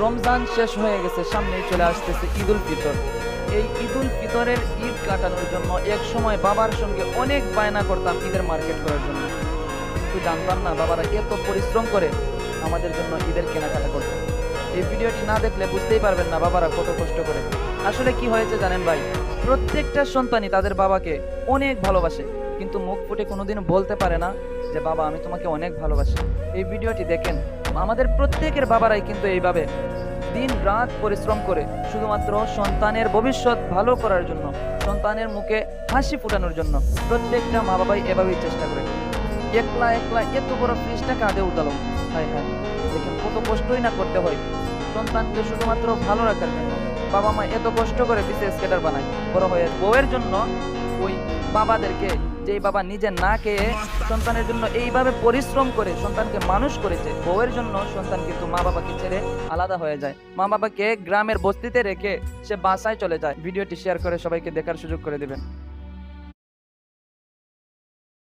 রমজান শেষ হয়ে গেছে, সামনেই চলে আসতেছে ঈদুল ফিতর। এই ঈদুল ফিতরের ঈদ কাটানোর জন্য এক সময় বাবার সঙ্গে অনেক বায়না করতাম ঈদের মার্কেট করার জন্য, কিন্তু জানতাম না বাবারা এত পরিশ্রম করে আমাদের জন্য ঈদের কেনাকাটা করতে। এই ভিডিওটি না দেখলে বুঝতেই পারবেন না বাবারা কত কষ্ট করে। আসলে কি হয়েছে জানেন ভাই, প্রত্যেকটা সন্তানই তাদের বাবাকে অনেক ভালোবাসে, কিন্তু মুখ ফুটে কোনোদিনও বলতে পারে না যে বাবা আমি তোমাকে অনেক ভালোবাসি। এই ভিডিওটি দেখেন, আমাদের প্রত্যেকের বাবারাই কিন্তু এইভাবে দিন রাত পরিশ্রম করে শুধুমাত্র সন্তানের ভবিষ্যৎ ভালো করার জন্য, সন্তানের মুখে হাসি ফোটানোর জন্য প্রত্যেকটা মা বাবাই এভাবেই চেষ্টা করে। একলা একলা এত বড় ফ্রিজটা কাঁধে উঠালো, হায় হায়, দেখেন কত কষ্টই না করতে হয় সন্তানকে শুধুমাত্র ভালো রাখার জন্য। বাবা মা এত কষ্ট করে বিসিএস ক্যাডার বানায়, বড় হয়ে বউয়ের জন্য ওই বাবাদেরকে, যেই বাবা নিজে না খেয়ে সন্তানের জন্য এইভাবে পরিশ্রম করে সন্তানকে মানুষ করেছে, বউয়ের জন্য সন্তান কিন্তু মা বাবাকে ছেড়ে আলাদা হয়ে যায়, মা বাবাকে গ্রামের বস্তিতে রেখে সে বাসায় চলে যায়। ভিডিওটি শেয়ার করে সবাইকে দেখার সুযোগ করে দিবেন।